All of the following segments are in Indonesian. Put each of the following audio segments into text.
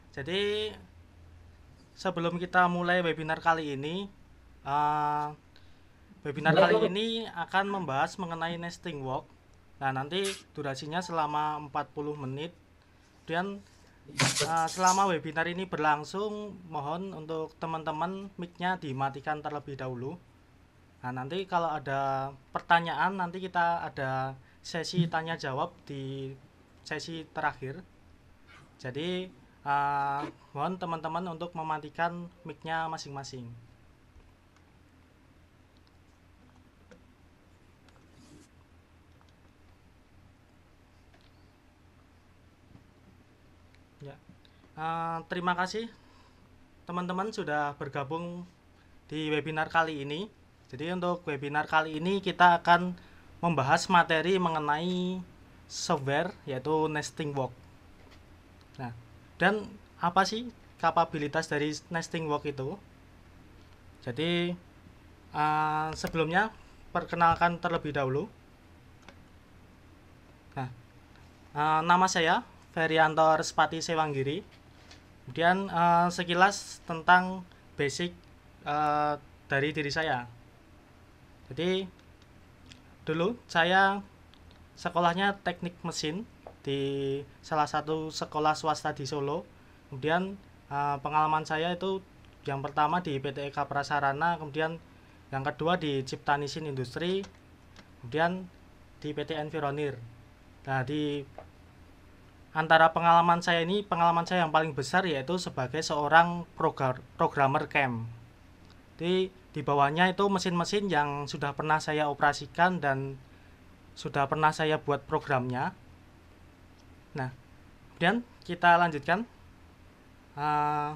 Jadi sebelum kita mulai webinar kali ini, eh, webinar kali ini akan membahas mengenai nesting work. Nah, nanti durasinya selama 40 menit. Kemudian selama webinar ini berlangsung, mohon untuk teman-teman mic-nya dimatikan terlebih dahulu. Nah, nanti kalau ada pertanyaan, nanti kita ada sesi tanya jawab di sesi terakhir. Jadi, mohon teman-teman untuk mematikan mic-nya masing-masing. Ya. Terima kasih teman-teman sudah bergabung di webinar kali ini. Jadi untuk webinar kali ini kita akan membahas materi mengenai software yaitu nesting work. Nah, dan apa sih kapabilitas dari nesting work itu? Jadi sebelumnya perkenalkan terlebih dahulu. Nah, nama saya Ferianto Respati Sewanggiri. Kemudian sekilas tentang basic dari diri saya. Jadi dulu saya sekolahnya teknik mesin di salah satu sekolah swasta di Solo. Kemudian pengalaman saya itu yang pertama di PT Eka Prasarana, kemudian yang kedua di Ciptanisin Industri, kemudian di PT Environir. Nah, di antara pengalaman saya ini, pengalaman saya yang paling besar yaitu sebagai seorang programmer CAM. Jadi di bawahnya itu mesin-mesin yang sudah pernah saya operasikan dan sudah pernah saya buat programnya. Nah, kemudian kita lanjutkan. Uh,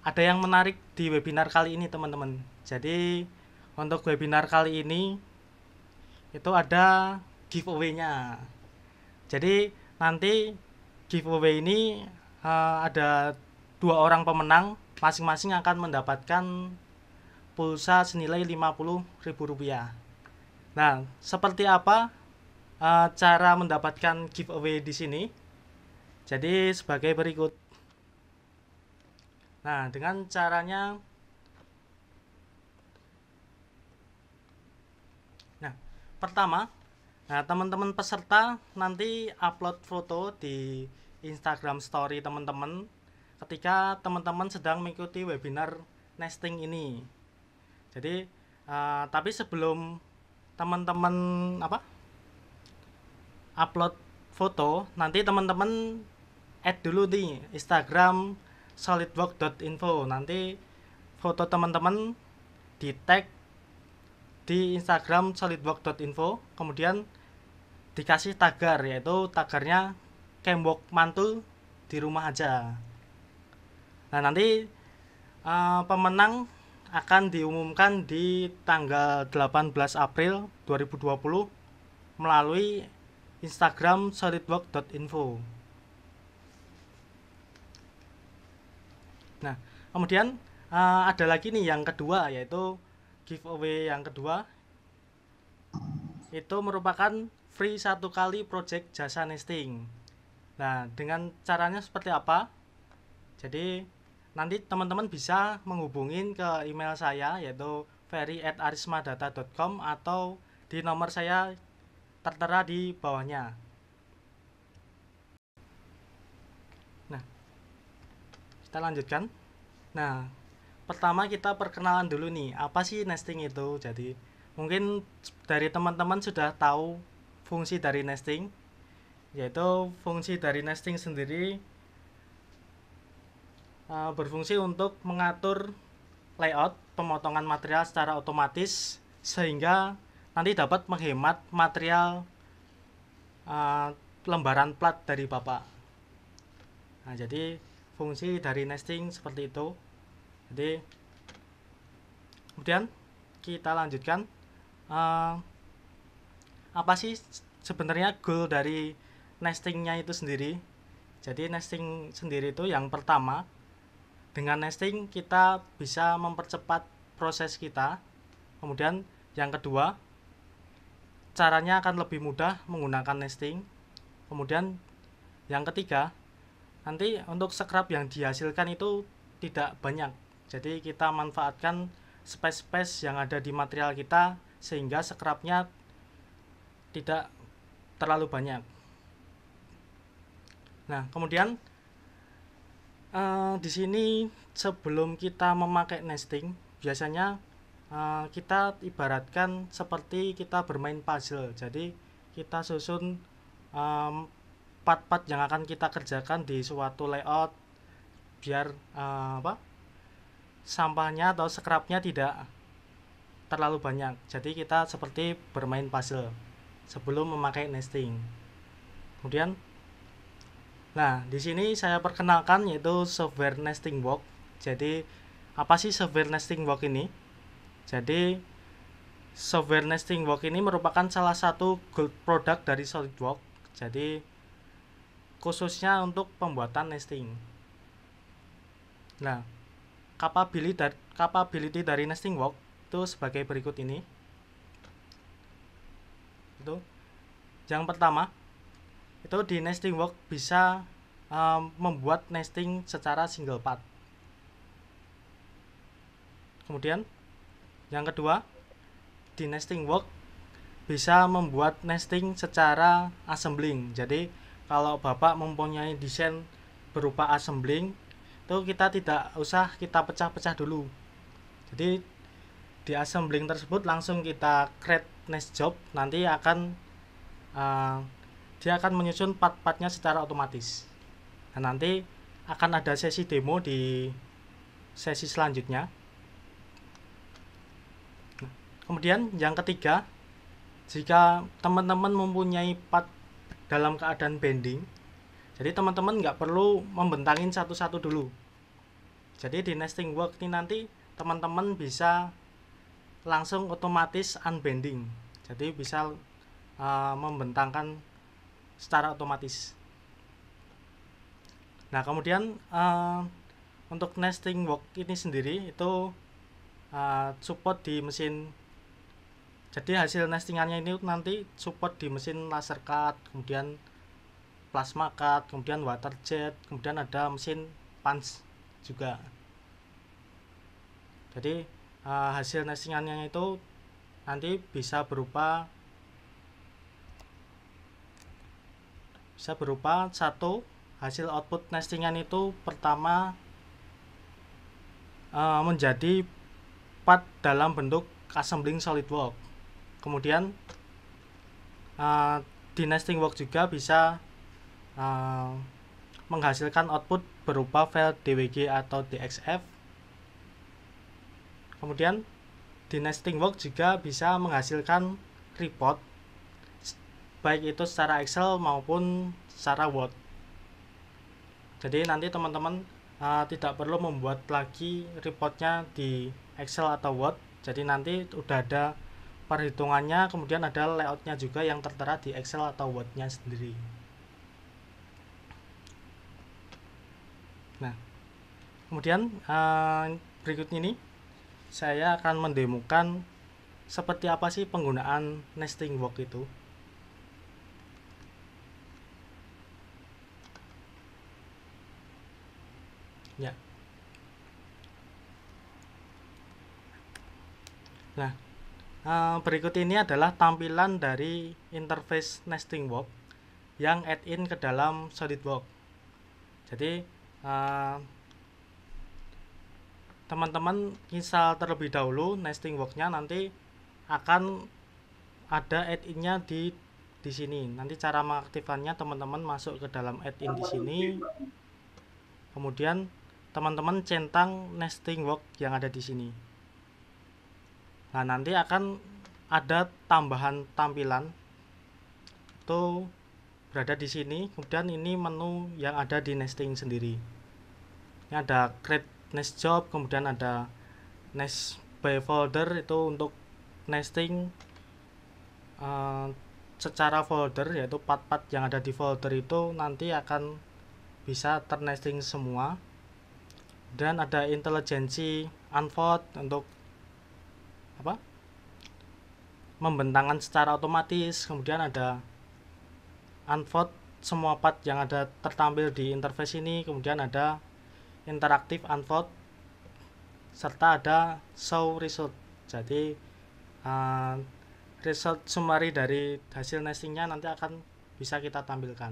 ada yang menarik di webinar kali ini teman-teman. Jadi untuk webinar kali ini itu ada giveaway-nya. Jadi nanti giveaway ini ada 2 orang pemenang, masing-masing akan mendapatkan pulsa senilai Rp50.000. Nah, seperti apa cara mendapatkan giveaway di sini? Jadi sebagai berikut. Nah, dengan caranya, nah, pertama, nah teman-teman peserta nanti upload foto di Instagram Story teman-teman ketika teman-teman sedang mengikuti webinar nesting ini. Jadi, tapi sebelum teman-teman upload foto, nanti teman-teman add dulu di Instagram solidwork.info. Nanti foto teman-teman di tag di Instagram solidwork.info, kemudian dikasih tagar, yaitu tagarnya Camwork mantul di rumah aja. Nah, nanti pemenang akan diumumkan di tanggal 18 April 2020 melalui Instagram solidwork.info. Nah, kemudian ada lagi nih yang kedua, yaitu giveaway yang kedua. Itu merupakan free 1 kali project jasa nesting. Nah, dengan caranya seperti apa? Jadi nanti teman-teman bisa menghubungin ke email saya yaitu ferry@arismadata.com atau di nomor saya tertera di bawahnya. Nah, kita lanjutkan. Nah, pertama kita perkenalan dulu nih, apa sih nesting itu? Jadi, mungkin dari teman-teman sudah tahu fungsi dari nesting, yaitu fungsi dari nesting sendiri berfungsi untuk mengatur layout pemotongan material secara otomatis sehingga nanti dapat menghemat material lembaran plat dari Bapak. Nah, jadi fungsi dari nesting seperti itu. Jadi kemudian kita lanjutkan. Apa sih sebenarnya goal dari nestingnya itu sendiri? Jadi nesting sendiri itu yang pertama, dengan nesting kita bisa mempercepat proses kita. Kemudian yang kedua, caranya akan lebih mudah menggunakan nesting. Kemudian yang ketiga, nanti untuk scrap yang dihasilkan itu tidak banyak, jadi kita manfaatkan space-space yang ada di material kita sehingga scrapnya tidak terlalu banyak. Nah, kemudian di sini sebelum kita memakai nesting, biasanya kita ibaratkan seperti kita bermain puzzle. Jadi kita susun part-part yang akan kita kerjakan di suatu layout biar sampahnya atau scrapnya tidak terlalu banyak. Jadi kita seperti bermain puzzle sebelum memakai nesting. Kemudian, nah di sini saya perkenalkan yaitu software nesting work. Jadi apa sih software nesting work ini? Jadi software nesting work ini merupakan salah satu gold product dari SolidWorks. Jadi khususnya untuk pembuatan nesting. Nah, capability dari nesting work itu sebagai berikut ini. Itu yang pertama, itu di nesting work bisa membuat nesting secara single part. Kemudian yang kedua, di nesting work bisa membuat nesting secara assembling. Jadi kalau Bapak mempunyai desain berupa assembling, itu kita tidak usah kita pecah-pecah dulu. Jadi di assembling tersebut langsung kita create nest job, nanti akan dia akan menyusun part-partnya secara otomatis. Nah, nanti akan ada sesi demo di sesi selanjutnya. Kemudian yang ketiga, jika teman-teman mempunyai part dalam keadaan bending, jadi teman-teman nggak perlu membentangin satu-satu dulu. Jadi di nesting work ini nanti teman-teman bisa langsung otomatis unbending, jadi bisa membentangkan secara otomatis. Nah, kemudian untuk nesting work ini sendiri itu support di mesin. Jadi hasil nestingannya ini nanti support di mesin laser cut, kemudian plasma cut, kemudian water jet, kemudian ada mesin punch juga. Jadi hasil nestingannya itu nanti bisa berupa satu, hasil output nestingan itu pertama menjadi part dalam bentuk assembling SolidWorks. Kemudian di nesting work juga bisa menghasilkan output berupa file DWG atau DXF. Kemudian di nesting work juga bisa menghasilkan report, baik itu secara Excel maupun secara Word. Jadi nanti teman-teman tidak perlu membuat lagi reportnya di Excel atau Word. Jadi nanti udah ada perhitungannya, kemudian ada layoutnya juga yang tertera di Excel atau Word-nya sendiri. Nah, kemudian berikut ini saya akan mendemokan seperti apa sih penggunaan nesting work itu. Ya. Nah, berikut ini adalah tampilan dari interface nesting work yang add-in ke dalam SolidWorks. Jadi teman-teman install terlebih dahulu nesting work-nya, nanti akan ada add-in-nya di sini. Nanti cara mengaktifkannya teman-teman masuk ke dalam add-in di sini. Kemudian teman-teman centang nesting work yang ada di sini. Nah, nanti akan ada tambahan tampilan itu berada di sini. Kemudian ini menu yang ada di nesting sendiri. Ini ada create nest job, kemudian ada nest by folder, itu untuk nesting secara folder, yaitu part-part yang ada di folder itu nanti akan bisa ternesting semua. Dan ada intelijensi unfold untuk membentangkan secara otomatis. Kemudian ada unfold semua part yang ada tertampil di interface ini, kemudian ada interaktif unfold, serta ada show result. Jadi result summary dari hasil nestingnya nanti akan bisa kita tampilkan.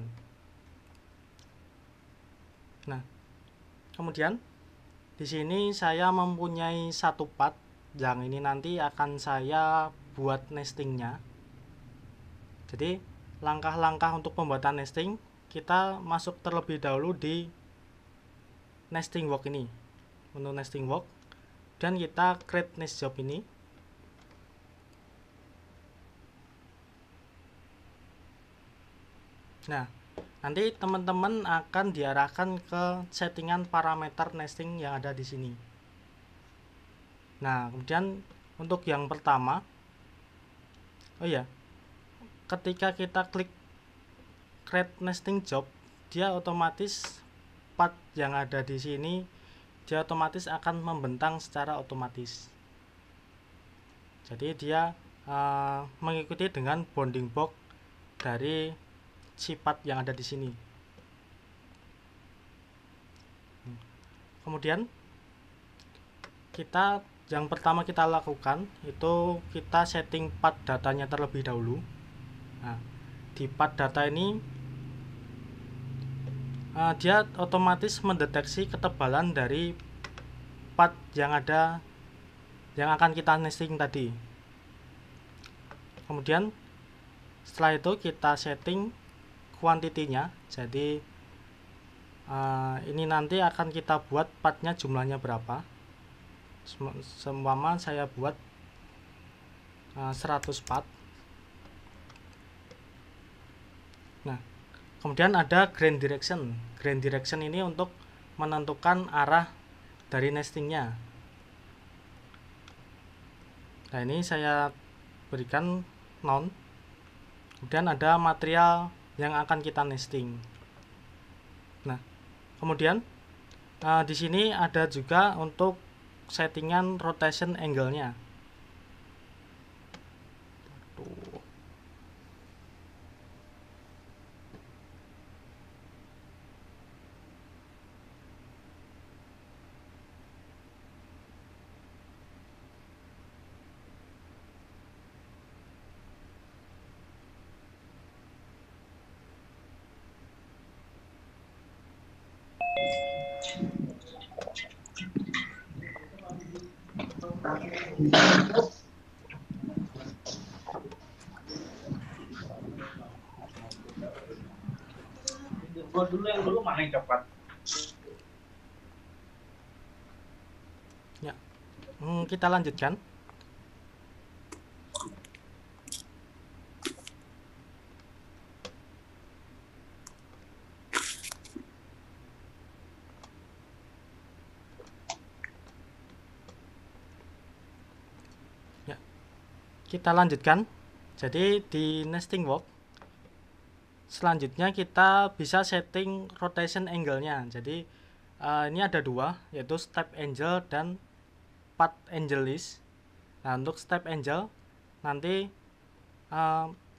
Nah, kemudian di sini saya mempunyai satu part yang ini nanti akan saya buat nestingnya. Jadi langkah-langkah untuk pembuatan nesting, kita masuk terlebih dahulu di nesting work ini, menu nesting work, dan kita create nest job ini. Nah, nanti teman-teman akan diarahkan ke settingan parameter nesting yang ada di sini. Nah, kemudian untuk yang pertama, ketika kita klik create nesting job, dia otomatis part yang ada di sini dia otomatis akan membentang secara otomatis. Jadi dia mengikuti dengan bounding box dari sifat yang ada di sini. Kemudian yang pertama kita lakukan itu kita setting path datanya terlebih dahulu. Nah, di path data ini dia otomatis mendeteksi ketebalan dari path yang akan kita nesting tadi. Kemudian setelah itu kita setting kuantitinya. Jadi ini nanti akan kita buat pathnya jumlahnya berapa. Seumpama saya buat 100 path. Nah, kemudian ada grand direction. Grand direction ini untuk menentukan arah dari nestingnya. Nah, ini saya berikan none. Kemudian ada material yang akan kita nesting. Nah, kemudian di sini ada juga untuk settingan rotation angle-nya. Yang dulu mana yang coklat? Ya, kita lanjutkan. Ya, kita lanjutkan. Jadi di nesting work selanjutnya kita bisa setting rotation angle-nya. Jadi ini ada dua, yaitu step angle dan path angle list. Nah, untuk step angle nanti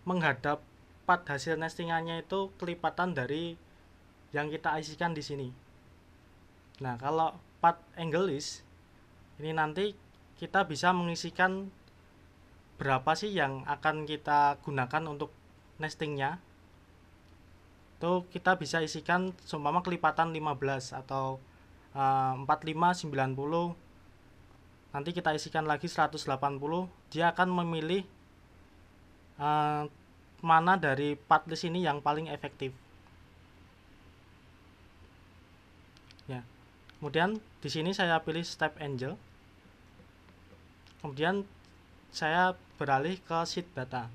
menghadap path hasil nestingannya itu kelipatan dari yang kita isikan di sini. Nah, kalau path angle list ini nanti kita bisa mengisikan berapa sih yang akan kita gunakan untuk nestingnya. Itu kita bisa isikan seumpama kelipatan 15 atau 45, 90. Nanti kita isikan lagi 180. Dia akan memilih mana dari path list ini yang paling efektif. Ya. Kemudian di sini saya pilih step angle. Kemudian saya beralih ke sheet data.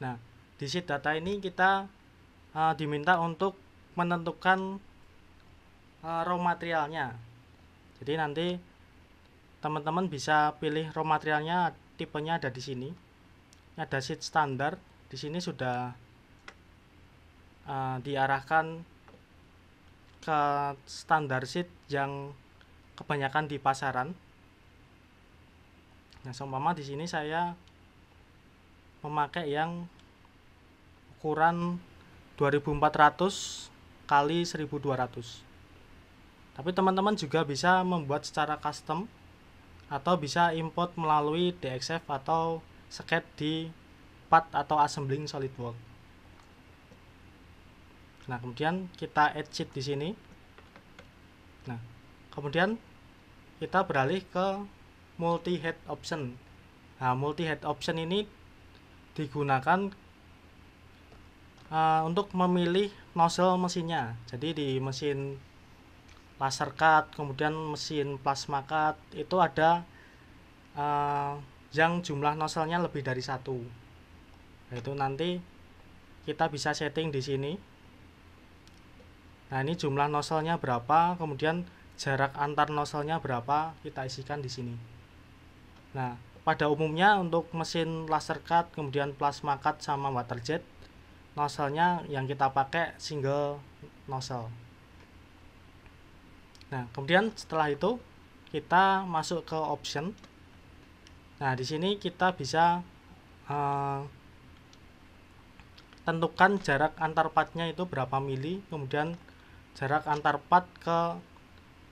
Nah, di sheet data ini kita diminta untuk menentukan raw materialnya. Jadi nanti teman-teman bisa pilih raw materialnya, tipenya ada di sini. Ada sheet standar. Di sini sudah diarahkan ke standar sheet yang kebanyakan di pasaran. Nah, seumpama di sini saya memakai yang ukuran 2400 kali 1200. Tapi teman-teman juga bisa membuat secara custom atau bisa import melalui DXF atau sketch di Path atau Assembling SolidWorks. Nah, kemudian kita add sheet di sini. Nah, kemudian kita beralih ke multi head option. Nah, multi head option ini digunakan untuk memilih nozzle mesinnya. Jadi di mesin laser cut, kemudian mesin plasma cut itu ada yang jumlah nozzle-nya lebih dari satu. Itu nanti kita bisa setting di sini. Nah, ini jumlah nozzle-nya berapa, kemudian jarak antar nozzle-nya berapa, kita isikan di sini. Nah, pada umumnya untuk mesin laser cut, kemudian plasma cut sama water jet, nozzle-nya yang kita pakai single nozzle. Nah, kemudian setelah itu kita masuk ke option. Nah, di sini kita bisa tentukan jarak antar partnya itu berapa mili, kemudian jarak antar part ke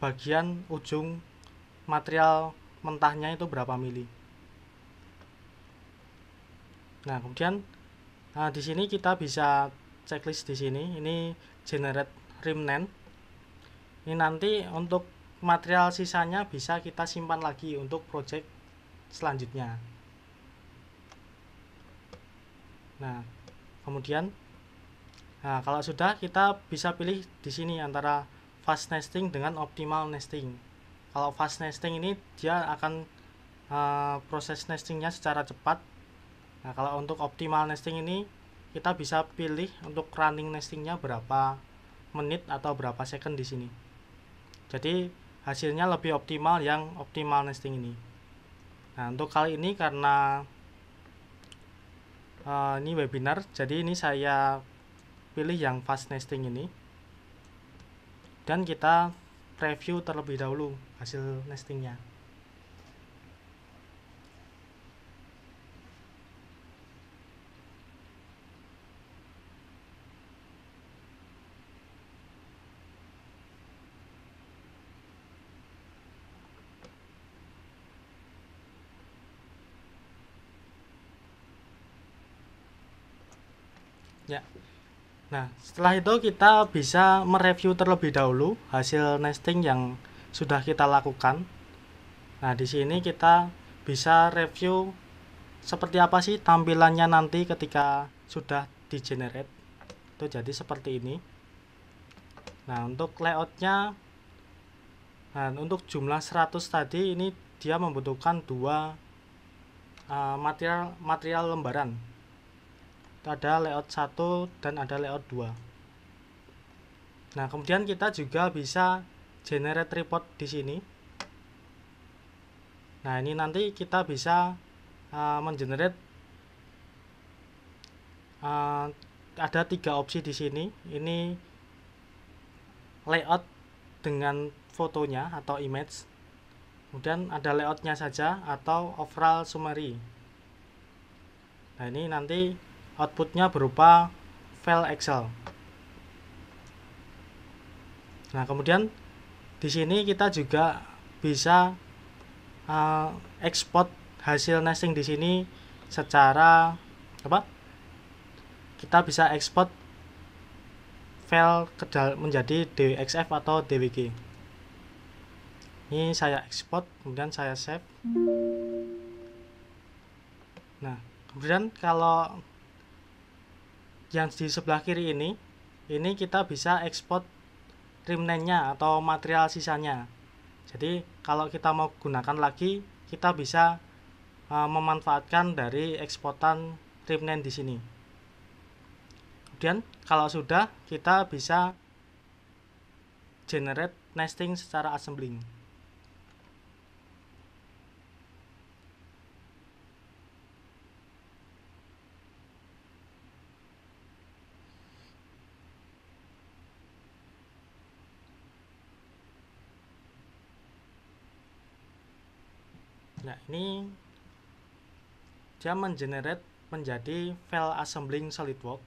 bagian ujung material mentahnya itu berapa mili. Nah, kemudian di sini kita bisa checklist di sini. Ini generate remnant. Ini nanti untuk material sisanya bisa kita simpan lagi untuk project selanjutnya. Nah, kemudian kalau sudah, kita bisa pilih di sini antara fast nesting dengan optimal nesting. Kalau fast nesting ini dia akan proses nestingnya secara cepat. Nah, kalau untuk optimal nesting ini kita bisa pilih untuk running nestingnya berapa menit atau berapa second di sini. Jadi hasilnya lebih optimal yang optimal nesting ini. Nah, untuk kali ini karena ini webinar, jadi ini saya pilih yang fast nesting ini. Dan kita review terlebih dahulu hasil nestingnya. Ya. Nah, setelah itu kita bisa mereview terlebih dahulu hasil nesting yang sudah kita lakukan. Nah, di sini kita bisa review seperti apa sih tampilannya nanti ketika sudah di generate. Itu jadi seperti ini. Nah, untuk layoutnya, nah untuk jumlah 100 tadi ini dia membutuhkan dua material lembaran. Ada layout 1 dan ada layout 2. Nah, kemudian kita juga bisa generate report di sini. Nah, ini nanti kita bisa mengenerate ada 3 opsi di sini. Ini layout dengan fotonya atau image. Kemudian ada layoutnya saja atau overall summary. Nah, ini nanti outputnya berupa file Excel. Nah, kemudian di sini kita juga bisa ekspor hasil nesting di sini secara kita bisa ekspor file menjadi DXF atau DWG. Ini saya ekspor, kemudian saya save. Nah, kemudian kalau yang di sebelah kiri ini kita bisa ekspor remnantnya atau material sisanya. Jadi kalau kita mau gunakan lagi, kita bisa memanfaatkan dari eksportan remnant di sini. Kemudian kalau sudah, kita bisa generate nesting secara assembling. Nah, ini dia mengenerate menjadi file assembling SolidWorks.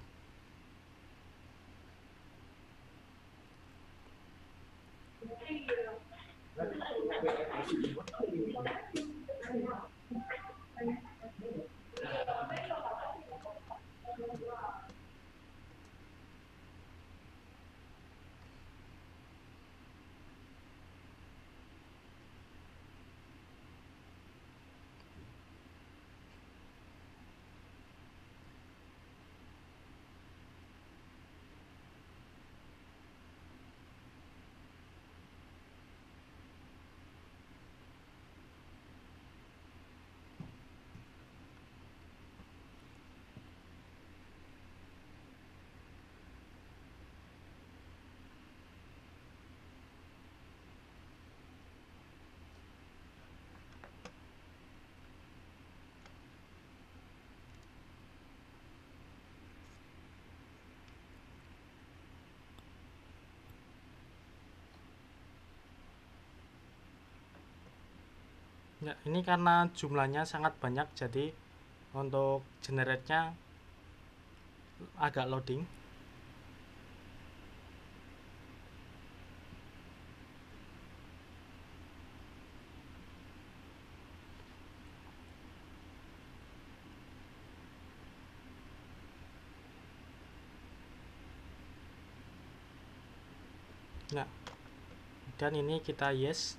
Ya, ini karena jumlahnya sangat banyak, jadi untuk generate-nya agak loading. Nah, dan ini kita yes.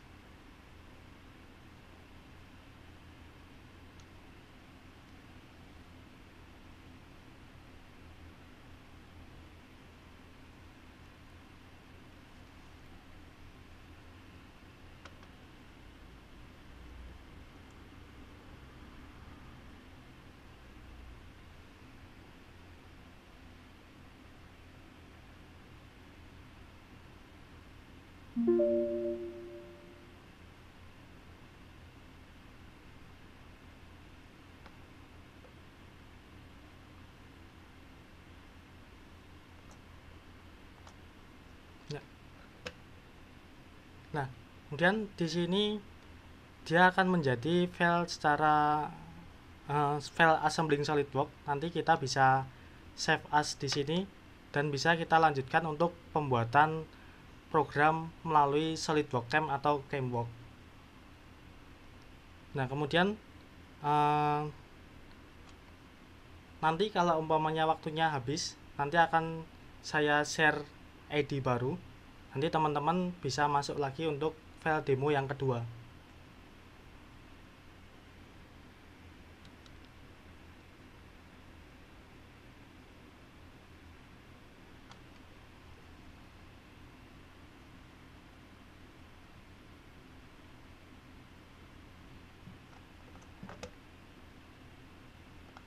Nah, nah, kemudian di sini dia akan menjadi file secara file assembling SolidWorks. Nanti kita bisa save as di sini dan bisa kita lanjutkan untuk pembuatan program melalui SolidWorks Cam atau CamWorks. Nah, kemudian nanti kalau umpamanya waktunya habis, nanti akan saya share ID baru. Nanti teman-teman bisa masuk lagi untuk file demo yang kedua.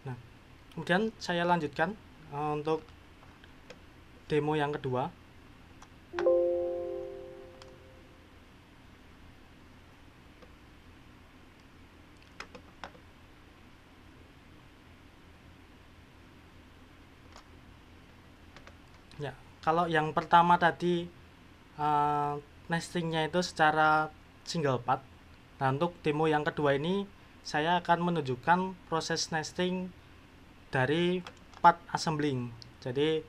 Nah, kemudian saya lanjutkan untuk demo yang kedua. Ya, kalau yang pertama tadi nestingnya itu secara single part. Nah, untuk demo yang kedua ini saya akan menunjukkan proses nesting dari part assembling. Jadi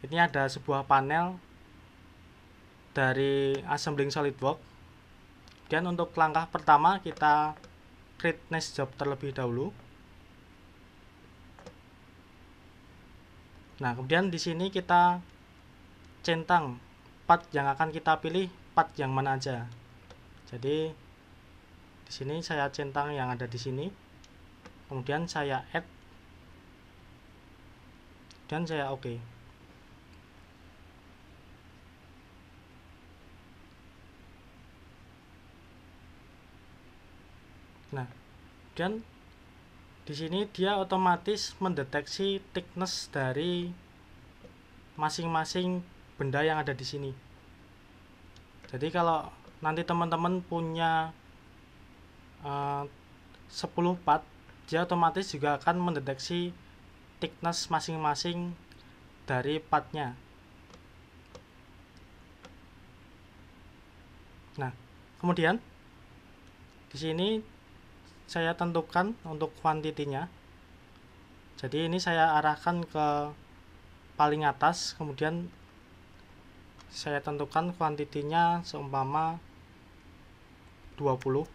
ini ada sebuah panel dari assembling SolidWorks. Dan untuk langkah pertama kita create nest job terlebih dahulu. Nah, kemudian di sini kita centang part yang akan kita pilih, part yang mana aja. Jadi di sini saya centang yang ada di sini. Kemudian saya add dan saya oke. Nah, dan di sini dia otomatis mendeteksi thickness dari masing-masing benda yang ada di sini. Jadi kalau nanti teman-teman punya 10 part, dia otomatis juga akan mendeteksi thickness masing-masing dari partnya. Nah, kemudian di sini saya tentukan untuk kuantitinya. Jadi ini saya arahkan ke paling atas, kemudian saya tentukan kuantitinya seumpama 20.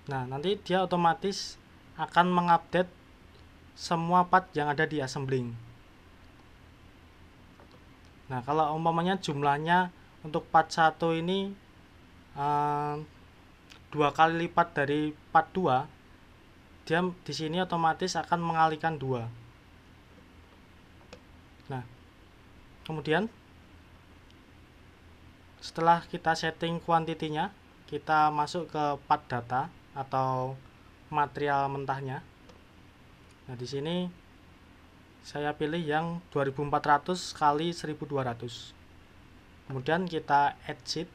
Nah, nanti dia otomatis akan mengupdate semua part yang ada di assembling. Nah, kalau umpamanya jumlahnya untuk part 1 ini 2 kali lipat dari part 2, dia di sini otomatis akan mengalihkan 2. Nah, kemudian setelah kita setting kuantitinya, kita masuk ke part data atau material mentahnya. Nah, di sini saya pilih yang 2400 kali 1200. Kemudian kita add sheet.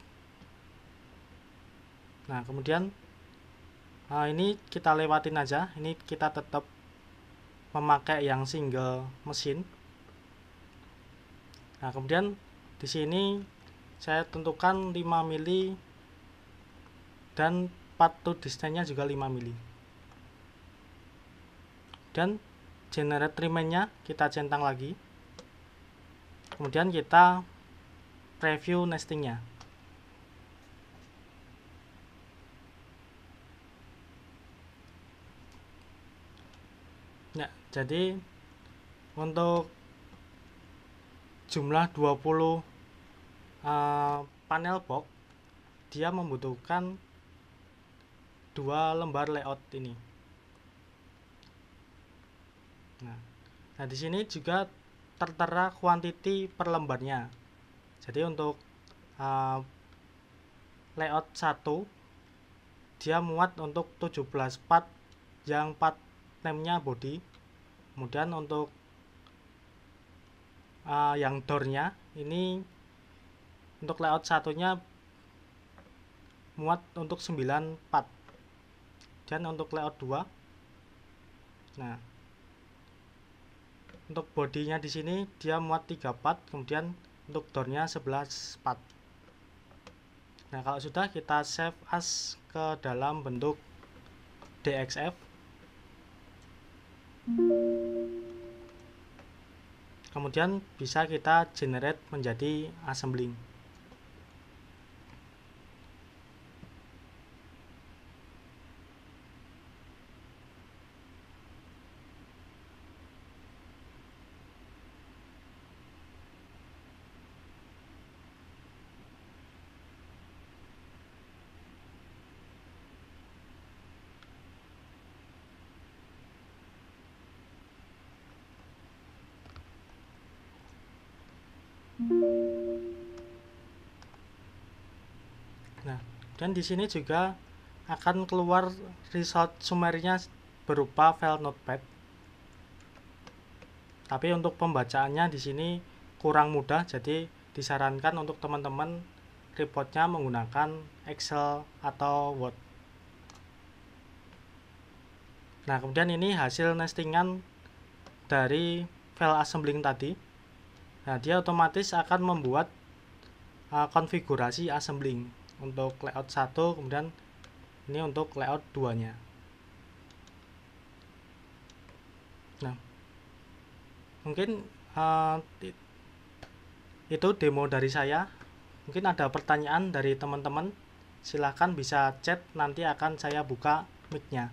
Nah, kemudian ini kita lewatin aja. Ini kita tetap memakai yang single mesin. Nah, kemudian di sini saya tentukan 5 mili dan part to distance-nya juga 5 mili. Dan generate remain-nya kita centang lagi. Kemudian kita preview nesting-nya. Ya, jadi untuk jumlah 20 panel box, dia membutuhkan 2 lembar layout ini. Nah, di sini juga tertera kuantiti per lembarnya. Jadi untuk layout 1 dia muat untuk 17 part yang part name-nya body. Kemudian untuk yang door-nya ini untuk layout satunya muat untuk 9 part. Dan untuk layout 2, nah untuk bodinya di sini dia muat 3 part, kemudian untuk door-nya 11 part. Nah, kalau sudah, kita save as ke dalam bentuk DXF. Kemudian bisa kita generate menjadi assembling. Nah, dan di sini juga akan keluar result summary-nya berupa file notepad. Tapi untuk pembacaannya di sini kurang mudah, jadi disarankan untuk teman-teman reportnya menggunakan Excel atau Word. Nah, kemudian ini hasil nestingan dari file assembling tadi. Nah, dia otomatis akan membuat konfigurasi assembling untuk layout 1, kemudian ini untuk layout 2-nya. Nah, mungkin itu demo dari saya. Mungkin ada pertanyaan dari teman-teman, silahkan bisa chat, nanti akan saya buka mic-nya.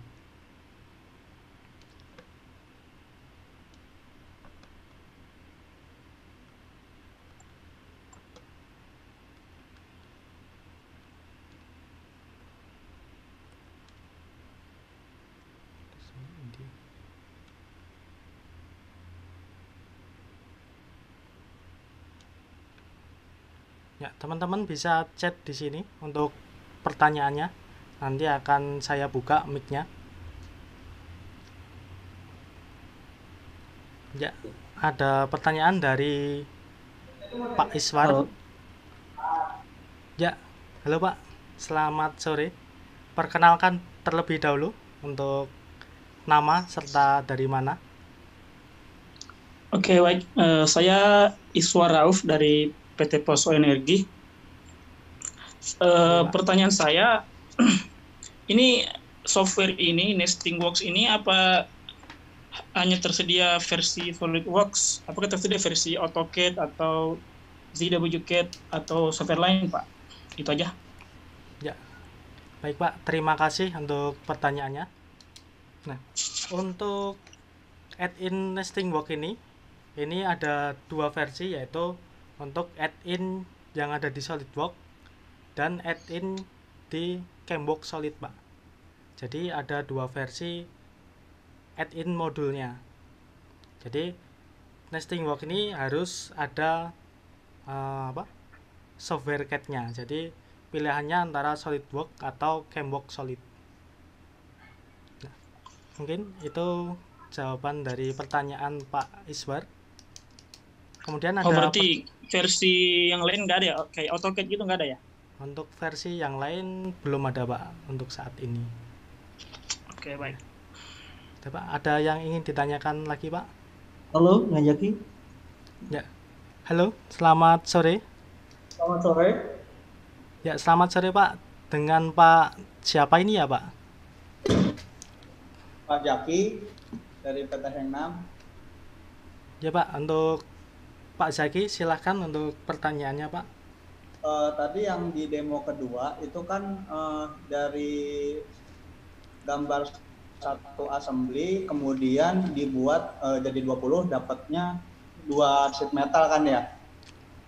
Ya, teman-teman bisa chat di sini untuk pertanyaannya. Nanti akan saya buka mic-nya. Ya, ada pertanyaan dari Pak Iswar. Halo. Ya, halo Pak. Selamat sore. Perkenalkan terlebih dahulu untuk nama serta dari mana. Oke, baik. Saya Iswar Rauf dari PT Pos Energi. Oke, Pak. Pertanyaan saya, ini software ini, NestingWorks ini apa hanya tersedia versi SolidWorks? Apakah tersedia versi AutoCAD atau ZWCAD atau software lain, Pak. Itu aja. Ya, baik Pak, terima kasih untuk pertanyaannya. Nah, untuk add-in nesting work ini ada dua versi, yaitu untuk add-in yang ada di SolidWorks dan add-in di CamWorks Solid, Pak. Jadi ada dua versi add-in modulnya. Jadi nesting work ini harus ada software CAD-nya. Jadi pilihannya antara SolidWorks atau CamWorks Solid. Nah, mungkin itu jawaban dari pertanyaan Pak Iswar. Kemudian Oh, ada berarti versi yang lain nggak ada ya? Kayak AutoCAD gitu nggak ada ya? untuk versi yang lain belum ada Pak untuk saat ini. Oke, baik. Pak, ada yang ingin ditanyakan lagi Pak? Halo, Ngajaki. Ya. Halo, selamat sore. Selamat sore. Ya, selamat sore Pak. Dengan Pak siapa ini ya Pak? Pak Jaki dari PT Heng6. Ya Pak, untuk Pak Zaki silahkan untuk pertanyaannya Pak. Tadi yang di demo kedua itu kan dari gambar satu assembly kemudian dibuat jadi 20, dapatnya 2 sheet metal kan ya?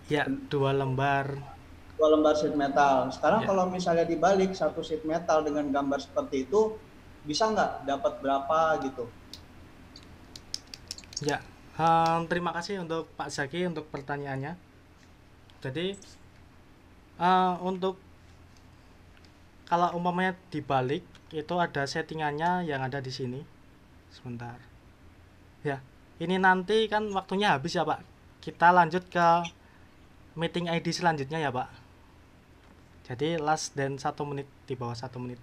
Ya, 2 lembar. 2 lembar sheet metal. Sekarang Ya. kalau misalnya dibalik satu sheet metal dengan gambar seperti itu, bisa nggak dapat berapa gitu? Ya, terima kasih untuk Pak Zaki untuk pertanyaannya. Jadi untuk kalau umpamanya dibalik itu ada settingannya yang ada di sini. Sebentar. Ya, ini nanti kan waktunya habis ya Pak. Kita lanjut ke meeting ID selanjutnya ya Pak. Jadi less than 1 menit, di bawah 1 menit.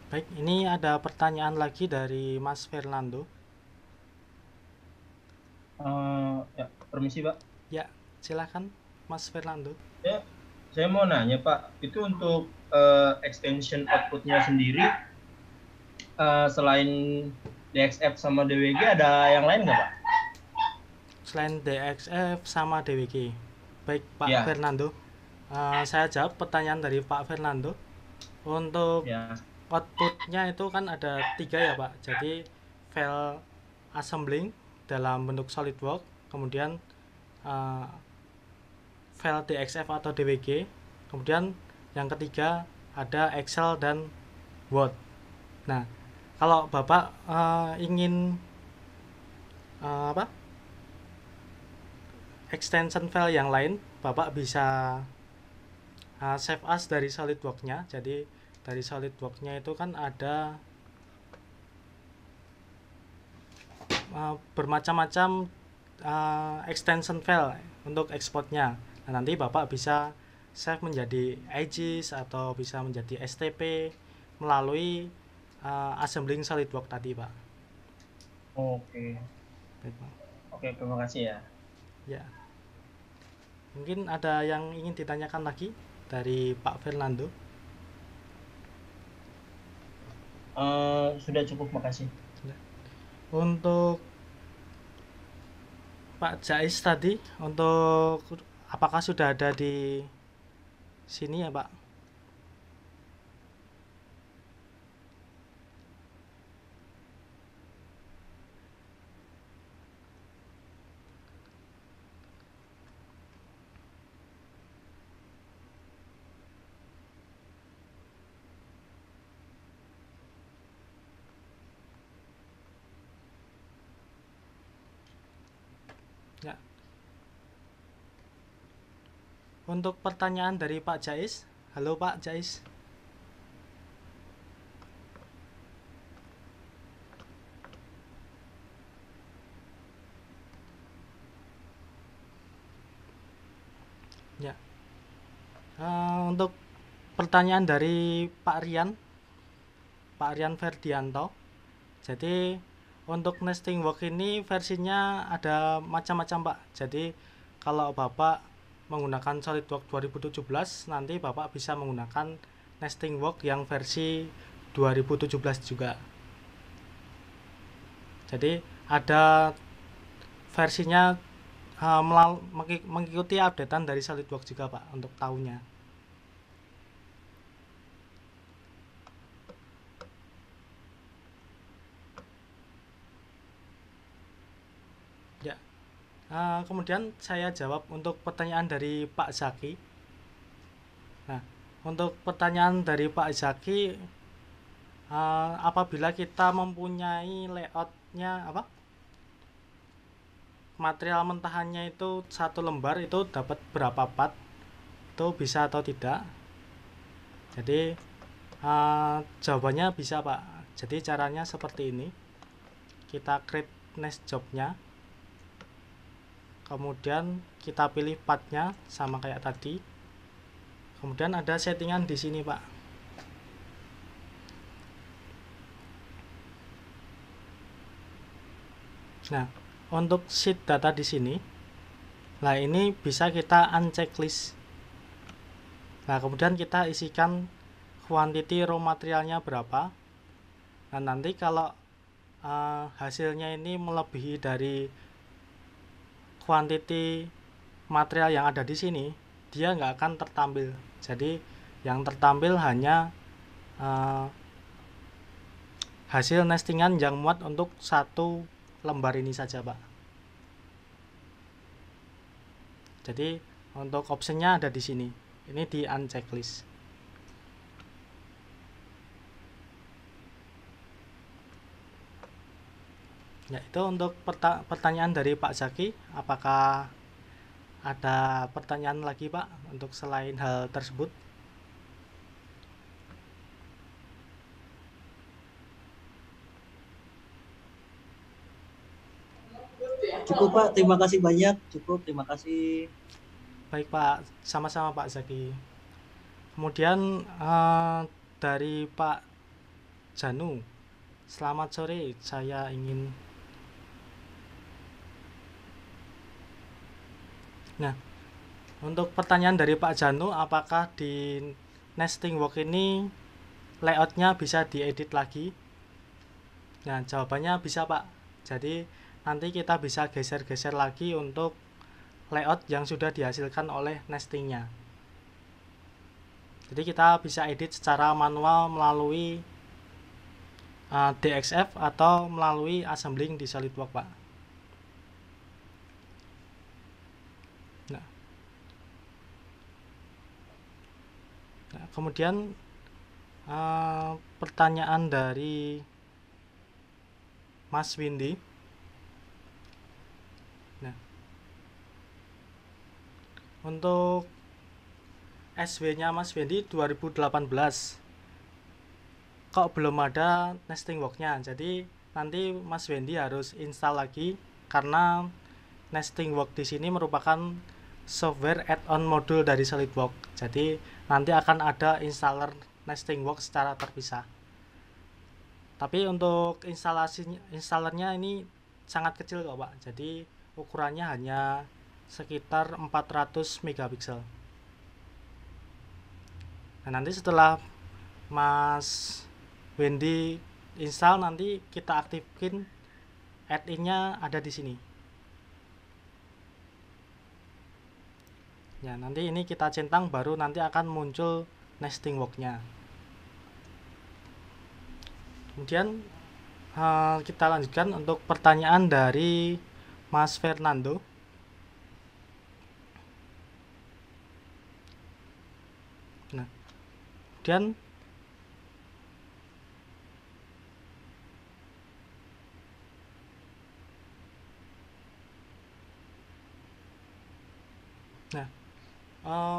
Baik, ini ada pertanyaan lagi dari Mas Fernando. Ya, permisi Pak. Ya, silakan Mas Fernando. Ya, saya mau nanya Pak, itu untuk extension outputnya sendiri selain DXF sama DWG ada yang lain nggak Pak? Selain DXF sama DWG. Baik Pak Ya. Fernando, saya jawab pertanyaan dari Pak Fernando. Untuk Ya. outputnya itu kan ada 3 ya Pak. Jadi file assembling dalam bentuk SolidWorks, kemudian file DXF atau DWG, kemudian yang ketiga ada Excel dan Word. Nah, kalau Bapak ingin extension file yang lain, Bapak bisa save as dari SolidWorks-nya. Jadi dari SolidWorks-nya itu kan ada bermacam-macam extension file untuk ekspornya. Nah, nanti Bapak bisa save menjadi IGS atau bisa menjadi STP melalui assembling SolidWorks tadi, Pak. Oke. Baik, Pak. Oke, terima kasih ya. Ya. Mungkin ada yang ingin ditanyakan lagi dari Pak Fernando? Sudah cukup, makasih. Untuk Pak Jais tadi, untuk apakah sudah ada di sini ya Pak? Ya. Untuk pertanyaan dari Pak Jais, halo Pak Jais. Ya. Untuk pertanyaan dari Pak Rian Ferdianto. Jadi untuk nesting work ini versinya ada macam-macam Pak. Jadi kalau Bapak menggunakan SolidWorks 2017, nanti Bapak bisa menggunakan nesting work yang versi 2017 juga. Jadi ada versinya mengikuti updatean dari SolidWorks juga Pak untuk tahunnya. Ya, kemudian saya jawab untuk pertanyaan dari Pak Zaki. Nah, untuk pertanyaan dari Pak Zaki, apabila kita mempunyai layoutnya material mentahannya itu satu lembar itu dapat berapa part, itu bisa atau tidak? Jadi jawabannya bisa Pak. Jadi caranya seperti ini, kita create next jobnya, kemudian kita pilih partnya sama kayak tadi, kemudian ada settingan di sini Pak. Nah, untuk sheet data di sini, nah ini bisa kita unchecklist. Nah, kemudian kita isikan quantity raw materialnya berapa. Nah, nanti kalau hasilnya ini melebihi dari quantity material yang ada di sini, dia nggak akan tertampil. Jadi yang tertampil hanya hasil nestingan yang muat untuk satu lembar ini saja Pak. Jadi untuk optionnya ada di sini, ini di unchecklist. Ya, itu untuk pertanyaan dari Pak Zaki. Apakah ada pertanyaan lagi Pak untuk selain hal tersebut? Cukup Pak, terima kasih banyak. Cukup, terima kasih. Baik Pak, sama-sama Pak Zaki. Kemudian dari Pak Janu, selamat sore. Saya ingin untuk pertanyaan dari Pak Janu, apakah di nesting work ini layoutnya bisa diedit lagi? Nah, jawabannya bisa Pak. Jadi nanti kita bisa geser-geser lagi untuk layout yang sudah dihasilkan oleh nestingnya. Jadi kita bisa edit secara manual melalui DXF atau melalui assembling di SolidWorks Pak. Nah, kemudian pertanyaan dari Mas Windy. Nah, untuk SW-nya Mas Windy 2018 kok belum ada nesting work-nya. Jadi nanti Mas Windy harus install lagi karena nesting work di sini merupakan software add-on modul dari SolidWorks. Jadi nanti akan ada installer nesting work secara terpisah. Tapi untuk installernya ini sangat kecil kok Pak. Jadi ukurannya hanya sekitar 400 megapiksel. Nah, nanti setelah Mas Wendy install, nanti kita aktifkan add-in-nya ada di sini. Ya, nanti ini kita centang baru nanti akan muncul nesting work-nya. Kemudian kita lanjutkan untuk pertanyaan dari Mas Fernando. Nah, kemudian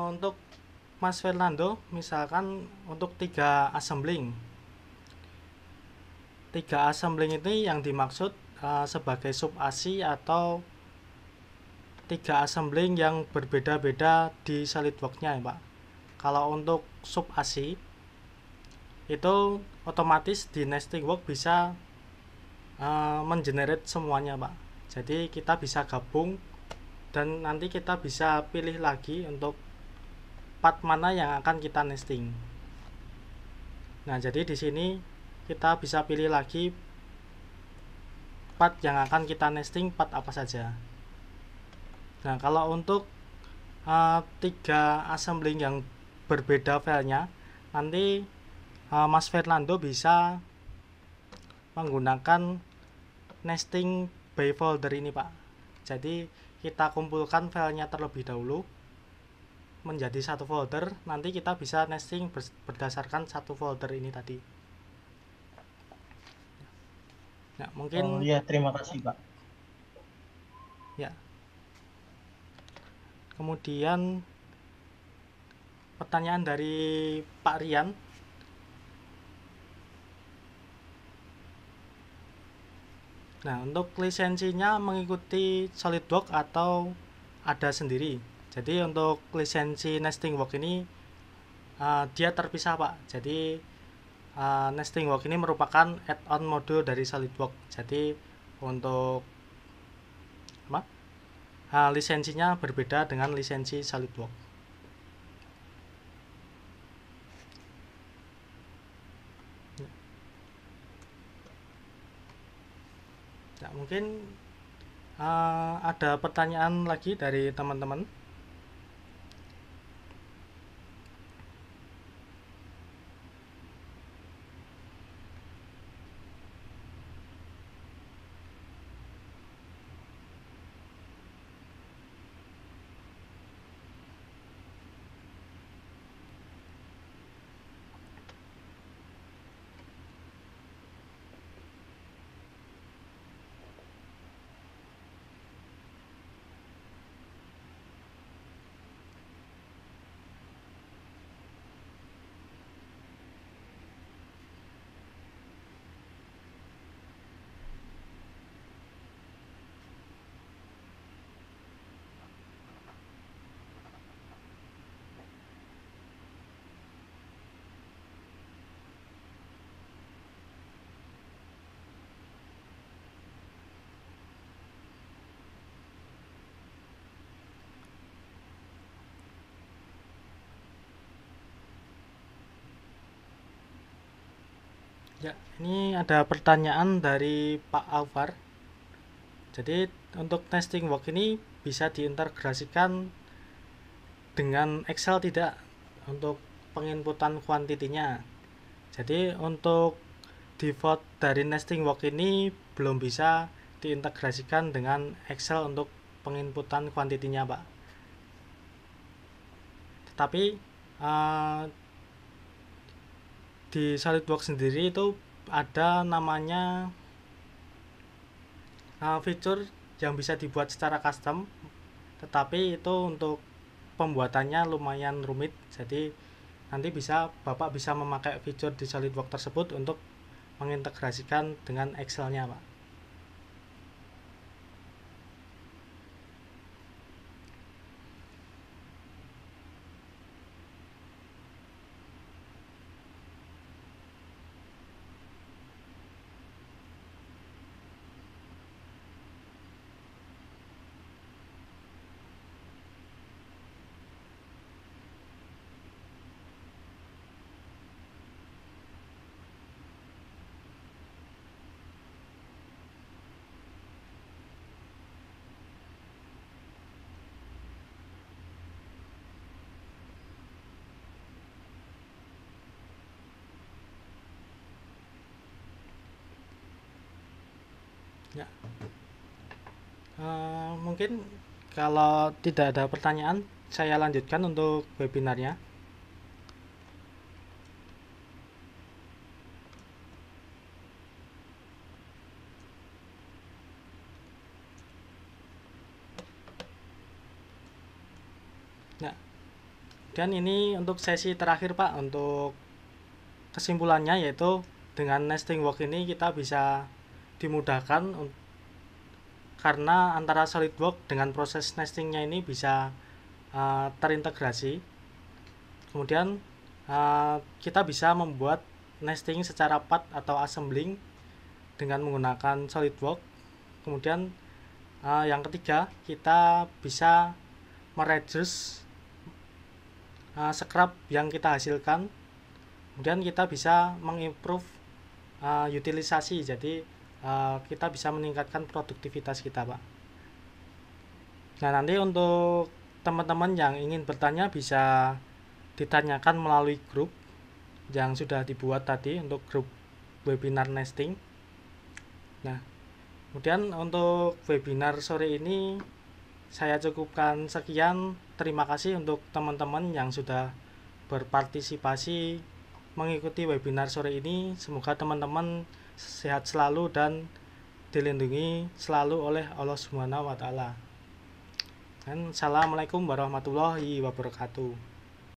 untuk Mas Fernando, misalkan untuk 3 assembling ini yang dimaksud sebagai sub ASI atau 3 assembling yang berbeda-beda di SolidWorks-nya ya Pak. Kalau untuk sub ASI itu otomatis di nesting work bisa mengenerate semuanya Pak. Jadi kita bisa gabung dan nanti kita bisa pilih lagi untuk part mana yang akan kita nesting. Nah, jadi di sini kita bisa pilih lagi part yang akan kita nesting part apa saja. Nah, kalau untuk 3 assembling yang berbeda filenya, nanti Mas Fernando bisa menggunakan nesting by folder ini, Pak. Jadi kita kumpulkan filenya terlebih dahulu menjadi satu folder, nanti kita bisa nesting berdasarkan satu folder ini tadi. Nah, mungkin ya, terima kasih Pak. ya. Kemudian pertanyaan dari Pak Rian. Nah, untuk lisensinya mengikuti SolidWorks atau ada sendiri. Jadi untuk lisensi NestingWorks ini dia terpisah, Pak. Jadi NestingWorks ini merupakan add-on modul dari SolidWorks. Jadi untuk lisensinya berbeda dengan lisensi SolidWorks. Nah, mungkin ada pertanyaan lagi dari teman-teman. Ya, ini ada pertanyaan dari Pak Alvar. Jadi untuk NestingWorks ini bisa diintegrasikan dengan Excel tidak untuk penginputan kuantitinya. Jadi untuk default dari NestingWorks ini belum bisa diintegrasikan dengan Excel untuk penginputan kuantitinya, Pak. Tetapi di SolidWorks sendiri itu ada namanya fitur yang bisa dibuat secara custom, tetapi itu untuk pembuatannya lumayan rumit. Jadi nanti Bapak bisa memakai fitur di SolidWorks tersebut untuk mengintegrasikan dengan Excel-nya, Pak. Ya. Mungkin kalau tidak ada pertanyaan, saya lanjutkan untuk webinarnya. Nah, dan ini untuk sesi terakhir, Pak. Untuk kesimpulannya yaitu dengan NestingWorks ini kita bisa dimudahkan karena antara SolidWorks dengan proses nestingnya ini bisa terintegrasi. Kemudian kita bisa membuat nesting secara part atau assembling dengan menggunakan SolidWorks. Kemudian yang ketiga, kita bisa mereduce scrap yang kita hasilkan. Kemudian kita bisa mengimprove utilisasi. Jadi kita bisa meningkatkan produktivitas kita, Pak. Nah, nanti untuk teman-teman yang ingin bertanya bisa ditanyakan melalui grup yang sudah dibuat tadi untuk grup webinar nesting. Nah, kemudian untuk webinar sore ini saya cukupkan sekian. Terima kasih untuk teman-teman yang sudah berpartisipasi mengikuti webinar sore ini. Semoga teman-teman sehat selalu dan dilindungi selalu oleh Allah Subhanahu wa taala. Dan assalamualaikum warahmatullahi wabarakatuh.